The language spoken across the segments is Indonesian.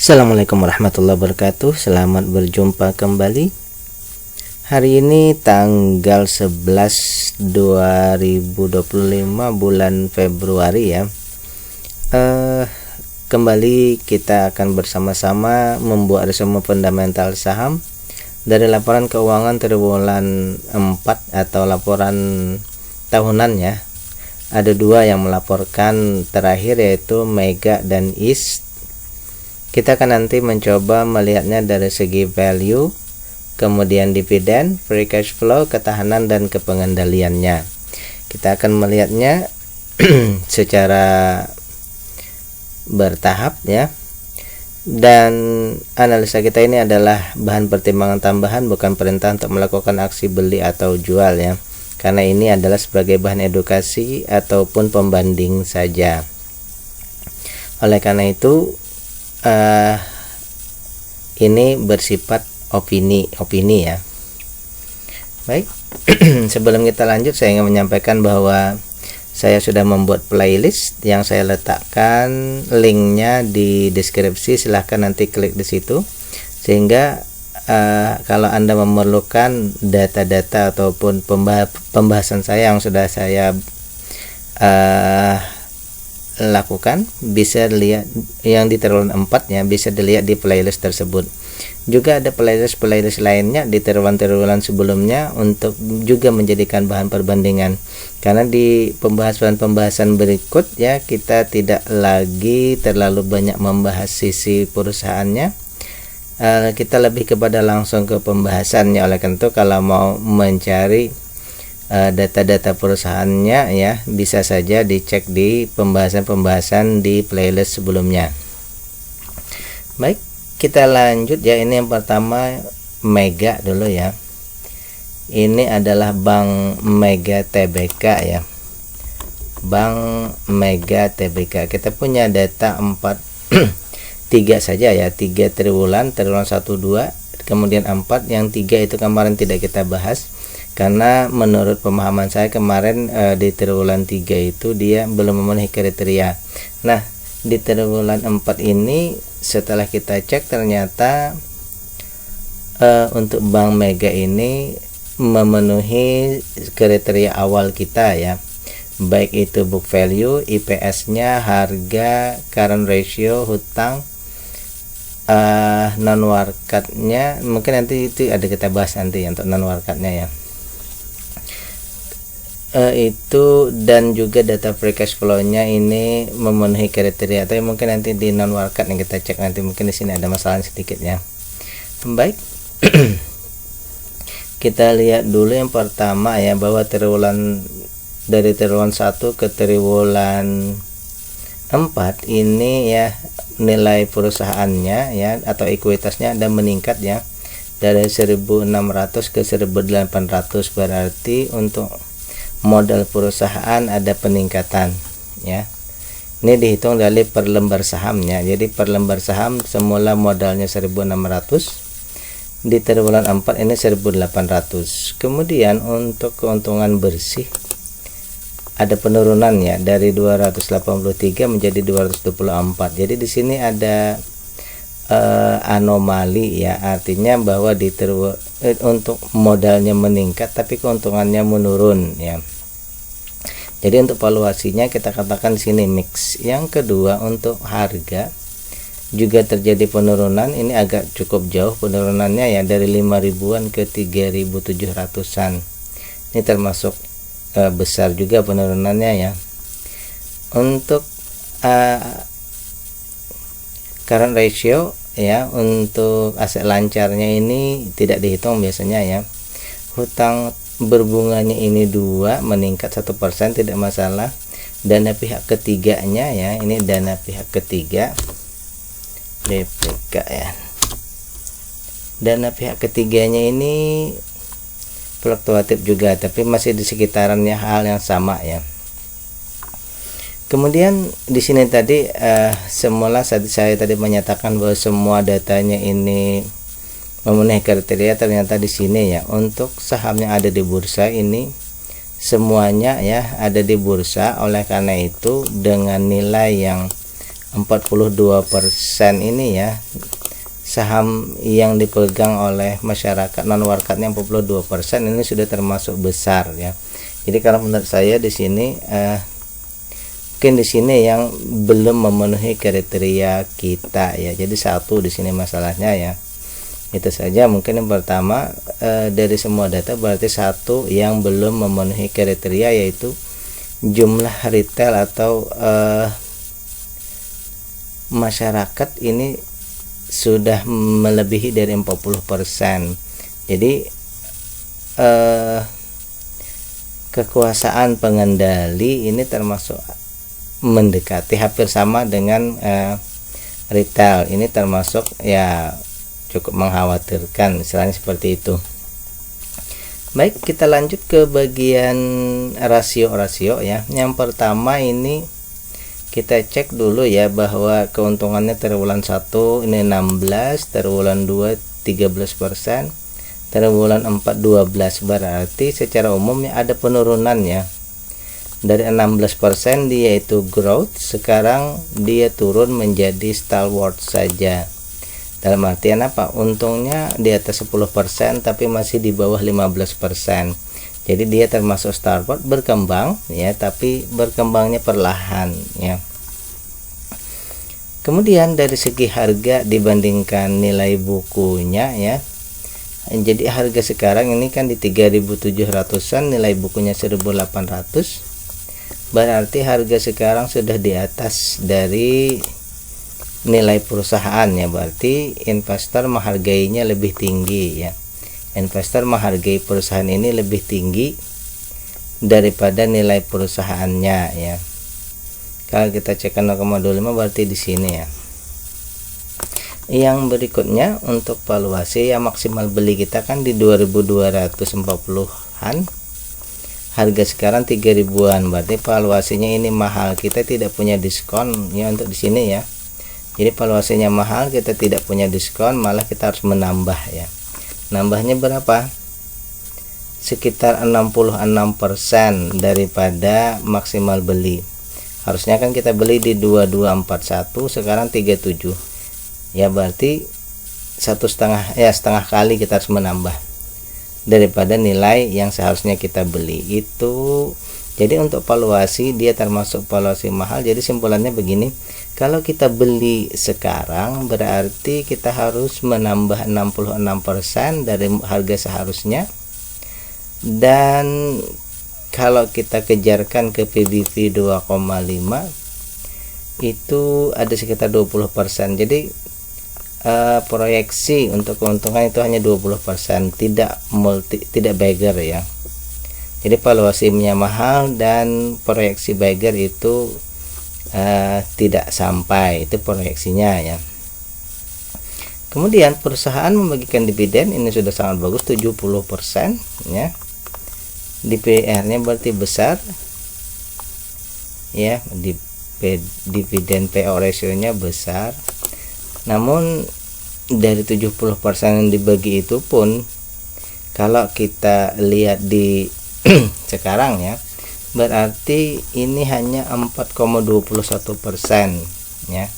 Assalamualaikum warahmatullahi wabarakatuh. Selamat berjumpa kembali. Hari ini tanggal 11 2025 bulan Februari ya. Kembali kita akan bersama-sama membuat resume fundamental saham dari laporan keuangan triwulan 4 atau laporan tahunan ya. Ada dua yang melaporkan terakhir, yaitu Mega dan East. Kita akan nanti mencoba melihatnya dari segi value, kemudian dividen, free cash flow, ketahanan, dan kepengendaliannya. Kita akan melihatnya secara bertahap ya. Dan analisa kita ini adalah bahan pertimbangan tambahan, bukan perintah untuk melakukan aksi beli atau jual ya. Karena ini adalah sebagai bahan edukasi ataupun pembanding saja. Oleh karena itu ini bersifat opini ya. Baik, sebelum kita lanjut, saya ingin menyampaikan bahwa saya sudah membuat playlist yang saya letakkan linknya di deskripsi. Silahkan nanti klik di situ, sehingga kalau Anda memerlukan data-data ataupun pembahasan saya yang sudah saya lakukan, bisa lihat yang di triwulan 4 ya, bisa dilihat di playlist tersebut. Juga ada playlist lainnya di triwulan sebelumnya untuk juga menjadikan bahan perbandingan. Karena di pembahasan berikut ya, kita tidak lagi terlalu banyak membahas sisi perusahaannya. Kita lebih kepada langsung ke pembahasannya. Oleh karena itu, kalau mau mencari data-data perusahaannya ya, bisa saja dicek di pembahasan di playlist sebelumnya. Baik, kita lanjut ya. Ini yang pertama Mega dulu ya. Ini adalah Bank Mega Tbk ya. Bank Mega Tbk. Kita punya data 3 saja ya, 3 triwulan 1 2, kemudian 4, yang 3 itu kemarin tidak kita bahas. Karena menurut pemahaman saya kemarin di triwulan 3 itu dia belum memenuhi kriteria. Nah, di triwulan 4 ini setelah kita cek, ternyata untuk Bank Mega ini memenuhi kriteria awal kita ya. Baik itu book value, IPS-nya, harga, current ratio, hutang, non warkatnya. Mungkin nanti itu ada kita bahas nanti untuk non warkatnya ya. Itu, dan juga data free cash flow-nya ini memenuhi kriteria, tapi mungkin nanti di non warkat yang kita cek nanti, mungkin di sini ada masalah sedikit ya. Baik. Kita lihat dulu yang pertama ya, bahwa dari triwulan 1 ke triwulan 4 ini ya, nilai perusahaannya ya atau ekuitasnya ada meningkat ya, dari 1.600 ke 1.800. Berarti untuk modal perusahaan ada peningkatan ya. Ini dihitung dari per lembar sahamnya. Jadi per lembar saham semula modalnya 1.600, di triwulan 4 ini 1.800. Kemudian untuk keuntungan bersih ada penurunan ya, dari 283 menjadi 224. Jadi di sini ada anomali ya, artinya bahwa untuk modalnya meningkat tapi keuntungannya menurun ya. Jadi untuk valuasinya kita katakan di sini mix. Yang kedua, untuk harga juga terjadi penurunan. Ini agak cukup jauh penurunannya ya, dari 5.000-an ke 3.700-an. Ini termasuk besar juga penurunannya ya. Untuk current ratio ya, untuk aset lancarnya ini tidak dihitung biasanya ya. Hutang berbunganya ini 2, meningkat 1%, tidak masalah. Dana pihak ketiganya ya, ini dana pihak ketiga DPK ya. Dana pihak ketiganya ini fluktuatif juga, tapi masih di sekitarannya hal yang sama ya. Kemudian di sini tadi semula saya tadi menyatakan bahwa semua datanya ini memenuhi kriteria. Ternyata di sini ya, untuk saham yang ada di bursa ini semuanya ya ada di bursa. Oleh karena itu dengan nilai yang 42% ini ya, saham yang dipegang oleh masyarakat non warkatnya 42% ini sudah termasuk besar ya. Jadi kalau menurut saya di sini mungkin di sini yang belum memenuhi kriteria kita ya. Jadi satu di sini masalahnya ya. Itu saja mungkin yang pertama, dari semua data berarti satu yang belum memenuhi kriteria, yaitu jumlah retail atau masyarakat ini sudah melebihi dari 40%. Jadi kekuasaan pengendali ini termasuk mendekati hampir sama dengan retail. Ini termasuk ya cukup mengkhawatirkan, istilahnya seperti itu. Baik, kita lanjut ke bagian rasio-rasio ya. Yang pertama ini kita cek dulu ya bahwa keuntungannya triwulan 1 ini 16, triwulan 2 13%, triwulan 4 12. Berarti secara umumnya ada penurunan ya. Dari 16% dia itu growth, sekarang dia turun menjadi stalwart saja. Dalam artian apa? Untungnya di atas 10% tapi masih di bawah 15%. Jadi dia termasuk stalwart, berkembang ya, tapi berkembangnya perlahan ya. Kemudian dari segi harga dibandingkan nilai bukunya ya. Jadi harga sekarang ini kan di 3.700-an, nilai bukunya 1.800. Berarti harga sekarang sudah di atas dari nilai perusahaan ya. Berarti investor menghargainya lebih tinggi ya. Investor menghargai perusahaan ini lebih tinggi daripada nilai perusahaannya ya. Kalau kita cek 0,25 berarti di sini ya. Yang berikutnya untuk valuasi ya, maksimal beli kita kan di 2.240-an. Harga sekarang 3.000-an, berarti valuasinya ini mahal. Kita tidak punya diskon ya untuk di sini ya. Jadi valuasinya mahal, kita tidak punya diskon, malah kita harus menambah ya. Nambahnya berapa? Sekitar 66% daripada maksimal beli. Harusnya kan kita beli di 2241, sekarang 37. Ya berarti setengah kali kita harus menambah daripada nilai yang seharusnya kita beli itu. Jadi untuk valuasi dia termasuk valuasi mahal. Jadi simpulannya begini, kalau kita beli sekarang berarti kita harus menambah 66% dari harga seharusnya. Dan kalau kita kejarkan ke PBV 2,5 itu ada sekitar 20%. Jadi proyeksi untuk keuntungan itu hanya 20%, tidak beggar ya. Jadi valuasinya mahal dan proyeksi beggar itu tidak sampai, itu proyeksinya ya. Kemudian perusahaan membagikan dividen, ini sudah sangat bagus 70% ya. DPR-nya berarti besar ya, dividen PO ratio-nya besar. Namun dari 70% yang dibagi itu pun kalau kita lihat di sekarang ya, berarti ini hanya 4,21% ya.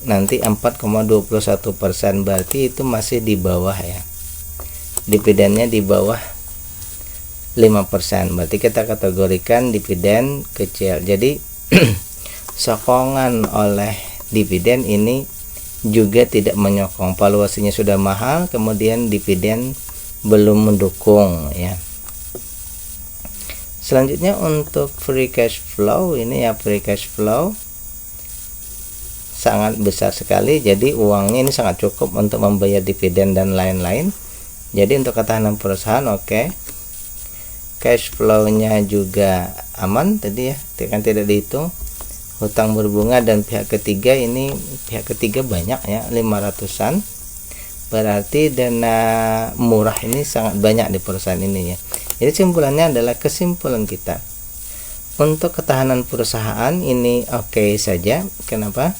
Nanti 4,21% berarti itu masih di bawah ya. Dividennya di bawah 5%. Berarti kita kategorikan dividen kecil. Jadi sokongan oleh dividen ini juga tidak menyokong. Valuasinya sudah mahal, kemudian dividen belum mendukung ya. Selanjutnya untuk free cash flow, ini ya free cash flow sangat besar sekali. Jadi uangnya ini sangat cukup untuk membayar dividen dan lain-lain. Jadi untuk ketahanan perusahaan oke. Cash flow-nya juga aman tadi ya, kan tidak dihitung. Hutang berbunga dan pihak ketiga, ini pihak ketiga banyak ya, 500-an. Berarti dana murah ini sangat banyak di perusahaan ini ya. Jadi simpulannya adalah, kesimpulan kita untuk ketahanan perusahaan ini oke saja. Kenapa?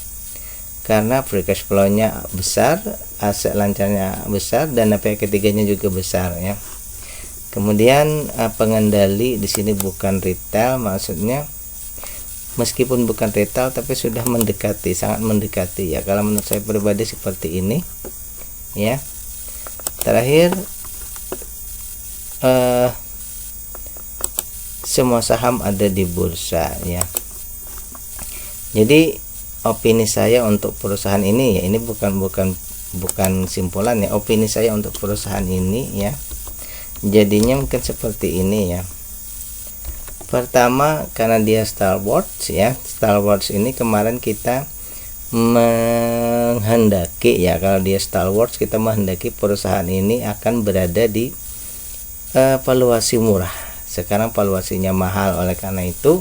Karena free cash flow-nya besar, aset lancarnya besar, dana pihak ketiganya juga besar ya. Kemudian pengendali di sini bukan retail, maksudnya meskipun bukan retail tapi sudah mendekati, sangat mendekati ya. Kalau menurut saya pribadi seperti ini ya. Terakhir semua saham ada di bursa ya. Jadi opini saya untuk perusahaan ini ya, ini bukan simpulan ya, opini saya untuk perusahaan ini ya, jadinya mungkin seperti ini ya. Pertama, karena dia Star Wars ya, Star Wars ini kemarin kita menghendaki ya, kalau dia Star Wars kita menghendaki perusahaan ini akan berada di valuasi murah. Sekarang valuasinya mahal, oleh karena itu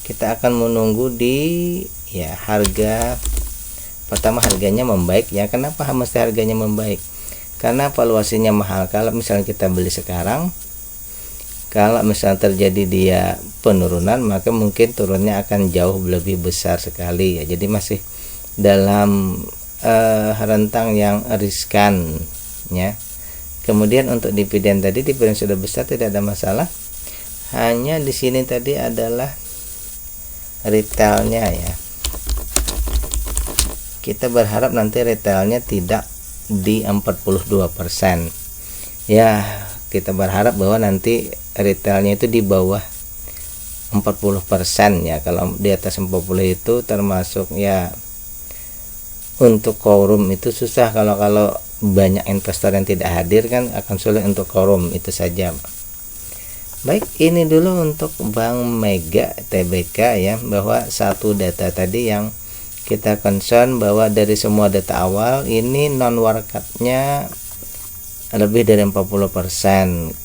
kita akan menunggu di ya harga pertama, harganya membaik ya. Kenapa mesti harganya membaik? Karena valuasinya mahal. Kalau misalnya kita beli sekarang, kalau misalnya terjadi dia penurunan, maka mungkin turunnya akan jauh lebih besar sekali ya. Jadi masih dalam rentang yang riskan ya. Kemudian untuk dividen tadi, dividen sudah besar, tidak ada masalah. Hanya di sini tadi adalah retailnya ya. Kita berharap nanti retailnya tidak di 42% ya. Kita berharap bahwa nanti retailnya itu di bawah 40% ya. Kalau di atas 40 itu termasuk ya, untuk quorum itu susah. Kalau banyak investor yang tidak hadir kan akan sulit untuk quorum, itu saja. Baik, ini dulu untuk Bank Mega Tbk ya, bahwa satu data tadi yang kita concern bahwa dari semua data awal ini non warkatnya lebih dari 40%,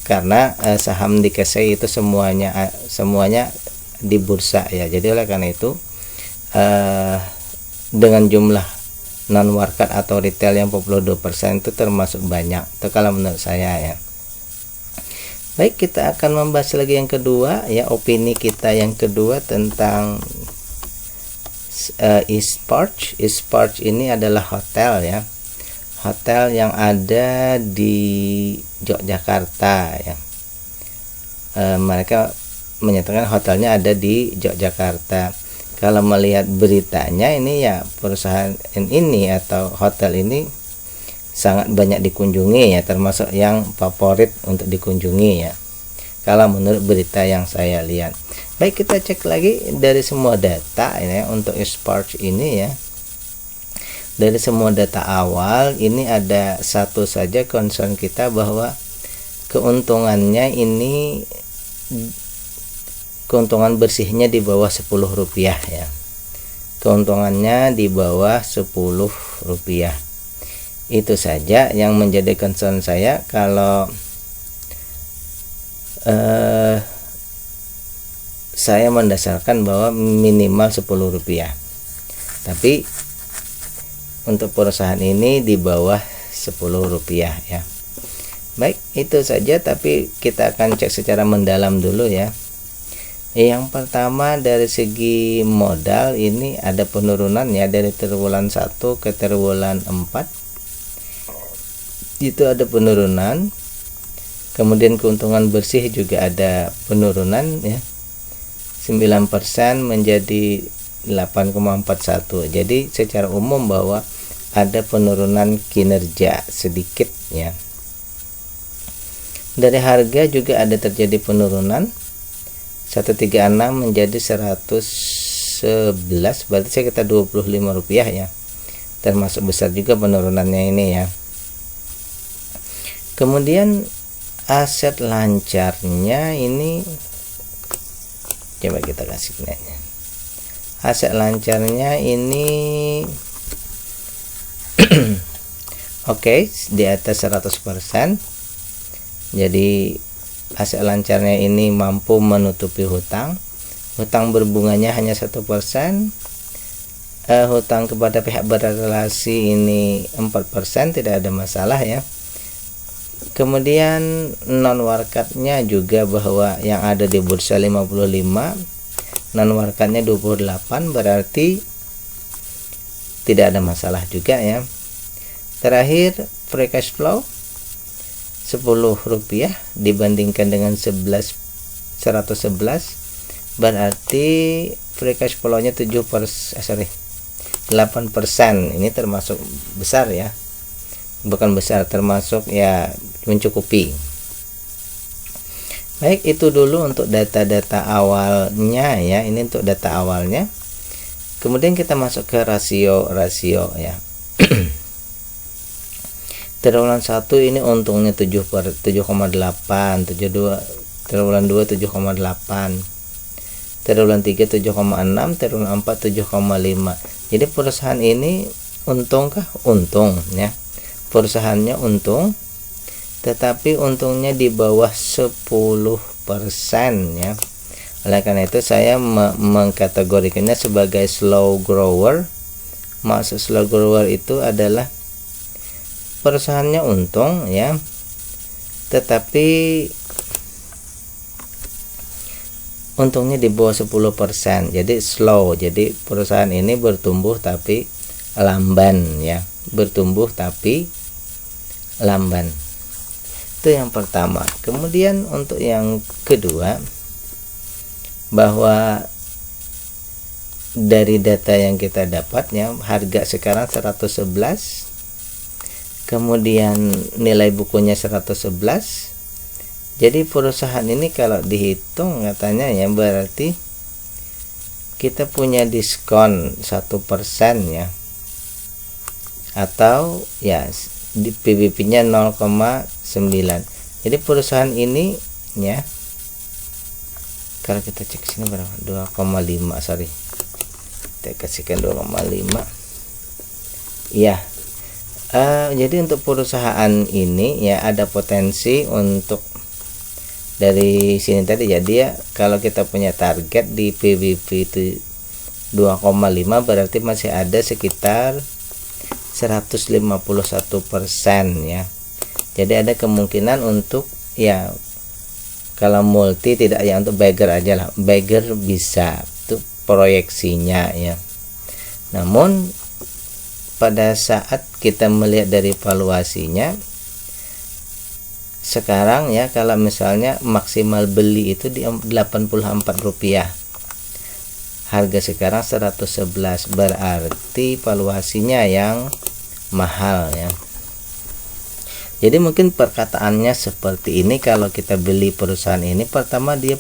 karena saham di KSEI itu semuanya di bursa ya. Jadi oleh karena itu dengan jumlah non warkat atau retail yang 42% itu termasuk banyak itu kalau menurut saya ya. Baik, kita akan membahas lagi yang kedua ya, opini kita yang kedua tentang Eastpark. Eastpark ini adalah hotel ya, hotel yang ada di Yogyakarta ya. Mereka menyatakan hotelnya ada di Yogyakarta. Kalau melihat beritanya ini ya, perusahaan ini atau hotel ini sangat banyak dikunjungi ya, termasuk yang favorit untuk dikunjungi ya, kalau menurut berita yang saya lihat. Baik, kita cek lagi dari semua data ini untuk Eastpark ini ya. Dari semua data awal ini ada satu saja concern kita, bahwa keuntungannya ini, keuntungan bersihnya di bawah Rp10 ya. Keuntungannya di bawah Rp10. Itu saja yang menjadi concern saya. Kalau saya mendasarkan bahwa minimal Rp10, tapi untuk perusahaan ini di bawah Rp10 ya. Baik, itu saja, tapi kita akan cek secara mendalam dulu ya. Yang pertama, dari segi modal ini ada penurunan ya, dari triwulan 1 ke triwulan 4 itu ada penurunan. Kemudian keuntungan bersih juga ada penurunan ya, 9% menjadi 8,41. Jadi secara umum bahwa ada penurunan kinerja sedikit ya. Dari harga juga ada terjadi penurunan, 136 menjadi 111, berarti sekitar Rp25 ya. Termasuk besar juga penurunannya ini ya. Kemudian aset lancarnya ini, coba kita kasih lihatnya. Aset lancarnya ini oke, di atas 100%. Jadi aset lancarnya ini mampu menutupi hutang. Hutang berbunganya hanya 1%. Hutang kepada pihak berrelasi ini 4%, tidak ada masalah ya. Kemudian non warkatnya juga, bahwa yang ada di bursa 55, non warkatnya 28, berarti tidak ada masalah juga ya. Terakhir, free cash flow Rp10 dibandingkan dengan 111, berarti free cash flow-nya 8%. Ini termasuk besar ya, bukan besar, termasuk ya mencukupi. Baik, itu dulu untuk data-data awalnya ya. Ini untuk data awalnya. Kemudian kita masuk ke rasio ya. Triwulan 1 ini untungnya 7,8, 72, triwulan 2 7,8, triwulan 3 7,6, triwulan 4 7,5. Jadi perusahaan ini untungkah? Untung ya. Perusahaannya untung, tetapi untungnya di bawah 10% ya. Oleh karena itu saya mengkategorikannya sebagai slow grower. Maksud slow grower itu adalah perusahaannya untung ya, tetapi untungnya di bawah 10%. Jadi slow. Jadi perusahaan ini bertumbuh tapi lamban ya. Bertumbuh tapi lamban. Itu yang pertama. Kemudian untuk yang kedua, bahwa dari data yang kita dapatnya harga sekarang 111, kemudian nilai bukunya 111. Jadi perusahaan ini kalau dihitung katanya ya, berarti kita punya diskon 1% ya, atau ya di PBB-nya 0,9. Jadi perusahaan ini ya, kalau kita cek sini berapa? 2,5, sorry, kita kasihkan 2,5 ya. Jadi untuk perusahaan ini ya ada potensi untuk dari sini tadi. Jadi ya kalau kita punya target di PBB itu 2,5, berarti masih ada sekitar 151% ya. Jadi ada kemungkinan untuk ya, kalau multi tidak ya, untuk bagger aja lah, bagger bisa, itu proyeksinya ya. Namun pada saat kita melihat dari valuasinya sekarang ya, kalau misalnya maksimal beli itu di Rp84, harga sekarang 111, berarti valuasinya yang mahal ya. Jadi mungkin perkataannya seperti ini, kalau kita beli perusahaan ini, pertama dia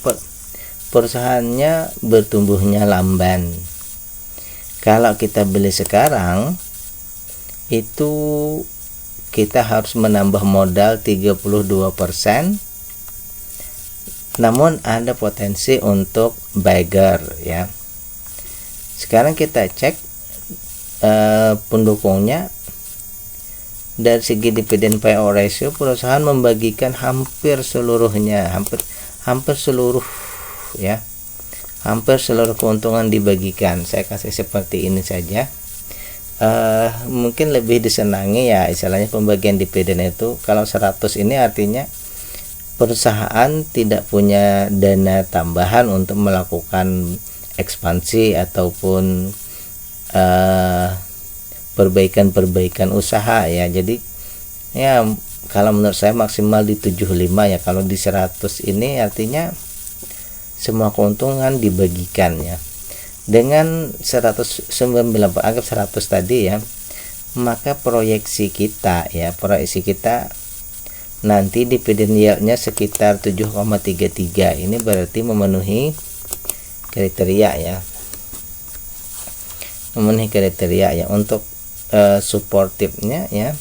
perusahaannya bertumbuhnya lamban. Kalau kita beli sekarang itu kita harus menambah modal 32%, namun ada potensi untuk bagger ya. Sekarang kita cek pendukungnya. Dari segi dividen payout ratio, perusahaan membagikan hampir seluruhnya, hampir seluruh ya, hampir seluruh keuntungan dibagikan. Saya kasih seperti ini saja. Mungkin lebih disenangi ya istilahnya pembagian dividen itu. Kalau 100 ini artinya perusahaan tidak punya dana tambahan untuk melakukan ekspansi ataupun perbaikan usaha ya. Jadi ya kalau menurut saya maksimal di 75 ya. Kalau di 100 ini artinya semua keuntungan dibagikan ya. Dengan 190, anggap 100 tadi ya, maka proyeksi kita nanti dividen yieldnya sekitar 7,33. Ini berarti memenuhi kriteria ya, untuk suportifnya ya,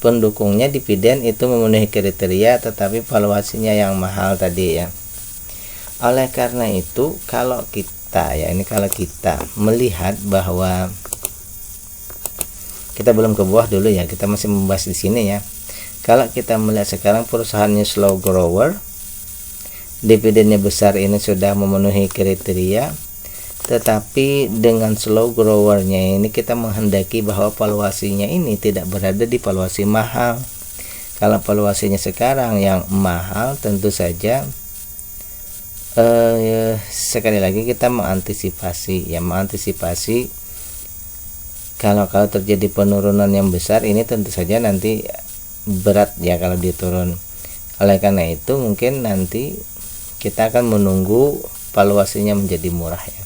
pendukungnya dividen itu memenuhi kriteria, tetapi valuasinya yang mahal tadi ya. Oleh karena itu kalau kita melihat bahwa kita belum ke bawah dulu ya, kita masih membahas di sini ya. Kalau kita melihat sekarang perusahaannya slow grower, dividennya besar, ini sudah memenuhi kriteria. Tetapi dengan slow growernya ini kita menghendaki bahwa valuasinya ini tidak berada di valuasi mahal. Kalau valuasinya sekarang yang mahal, tentu saja sekali lagi kita mengantisipasi kalau terjadi penurunan yang besar ini, tentu saja nanti berat ya kalau dia turun. Oleh karena itu mungkin nanti kita akan menunggu valuasinya menjadi murah ya.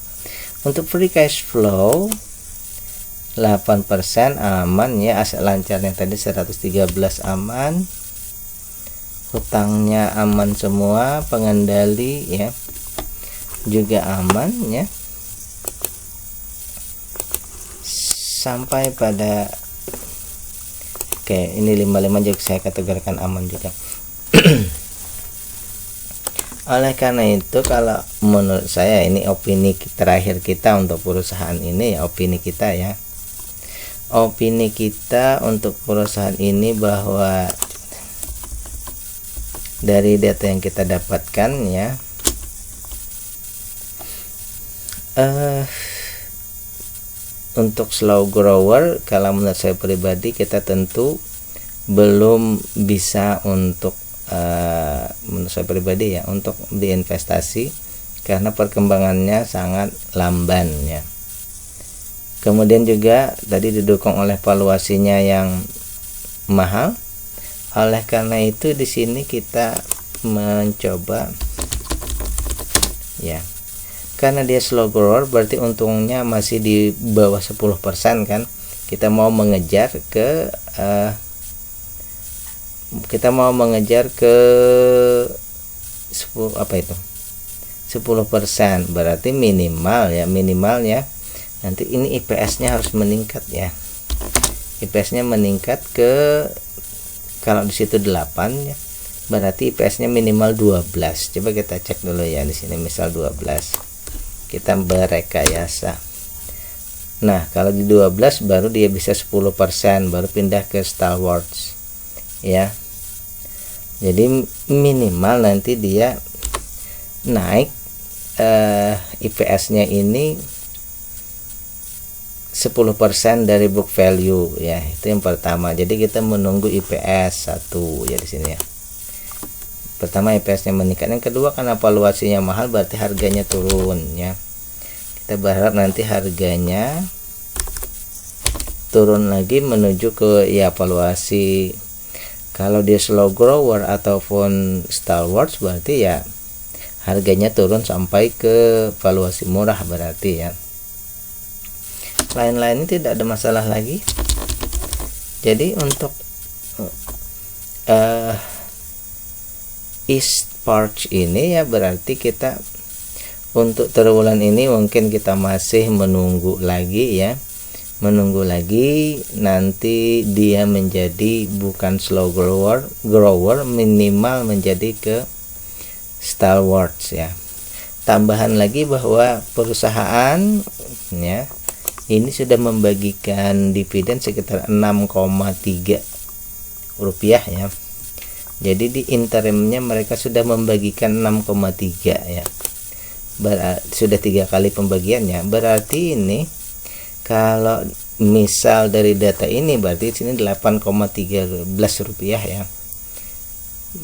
Untuk free cash flow 8% aman ya, aset lancarnya tadi 113 aman, hutangnya aman semua, pengendali ya juga aman ya, sampai pada oke, ini 55 juga saya kategorikan aman juga. Oleh karena itu, kalau menurut saya ini opini terakhir kita untuk perusahaan ini ya, opini kita ya, opini kita untuk perusahaan ini bahwa dari data yang kita dapatkan ya, untuk slow grower, kalau menurut saya pribadi, kita tentu belum bisa untuk menurut saya pribadi ya, untuk diinvestasi karena perkembangannya sangat lamban ya. Kemudian juga tadi didukung oleh valuasinya yang mahal. Oleh karena itu di sini kita mencoba ya, karena dia slow grower berarti untungnya masih di bawah 10% kan. Kita mau mengejar ke 10 apa itu? 10%, berarti minimalnya nanti ini IPS-nya harus meningkat ya. IPS-nya meningkat ke, kalau di situ 8 ya, berarti IPS-nya minimal 12. Coba kita cek dulu ya di sini, misal 12. Kita berekayasa. Nah, kalau di 12 baru dia bisa 10%, baru pindah ke Stalwarts. Ya. Jadi minimal nanti dia naik IPS-nya ini 10% dari book value ya, itu yang pertama. Jadi kita menunggu IPS 1 ya di sini ya. Pertama IPS-nya meningkat, yang kedua karena valuasinya mahal berarti harganya turun ya. Kita berharap nanti harganya turun lagi menuju ke ya valuasi. Kalau dia slow grower ataupun Stalwarts berarti ya harganya turun sampai ke valuasi murah berarti ya. Lain-lain tidak ada masalah lagi. Jadi untuk East Parch ini ya, berarti kita untuk triwulan ini mungkin kita masih menunggu lagi ya, menunggu lagi nanti dia menjadi bukan slow grower, minimal menjadi ke Stalwarts ya. Tambahan lagi bahwa perusahaan ya ini sudah membagikan dividen sekitar 6,3 rupiah ya. Jadi di interimnya mereka sudah membagikan 6,3 ya. Sudah 3 kali pembagiannya. Berarti ini kalau misal dari data ini berarti sini 8,13 rupiah ya.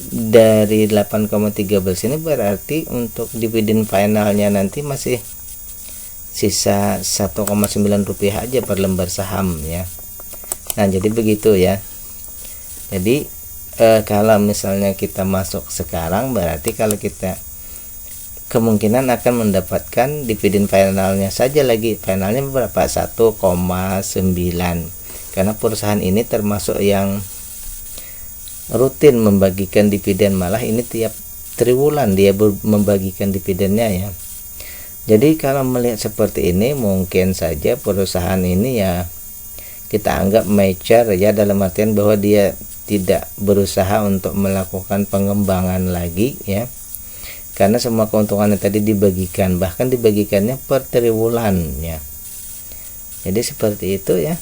Dari 8,13 ini berarti untuk dividen finalnya nanti masih sisa 1,9 rupiah aja per lembar saham ya. Nah jadi begitu ya. Jadi kalau misalnya kita masuk sekarang berarti kalau kita kemungkinan akan mendapatkan dividen finalnya saja lagi, finalnya berapa, 1,9, karena perusahaan ini termasuk yang rutin membagikan dividen, malah ini tiap triwulan dia membagikan dividennya ya. Jadi kalau melihat seperti ini mungkin saja perusahaan ini ya kita anggap mature ya, dalam artian bahwa dia tidak berusaha untuk melakukan pengembangan lagi ya, karena semua keuntungannya tadi dibagikan, bahkan dibagikannya per triwulan ya. Jadi seperti itu ya.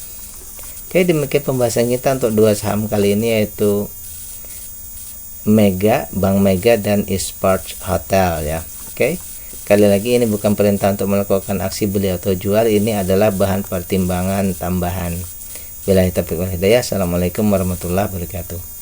Oke, demikian pembahasan kita untuk 2 saham kali ini, yaitu Mega, Bank Mega, dan East Parch Hotel ya. Oke. Sekali lagi ini bukan perintah untuk melakukan aksi beli atau jual, ini adalah bahan pertimbangan tambahan. Billahi taufiq wal hidayah. Assalamualaikum warahmatullahi wabarakatuh.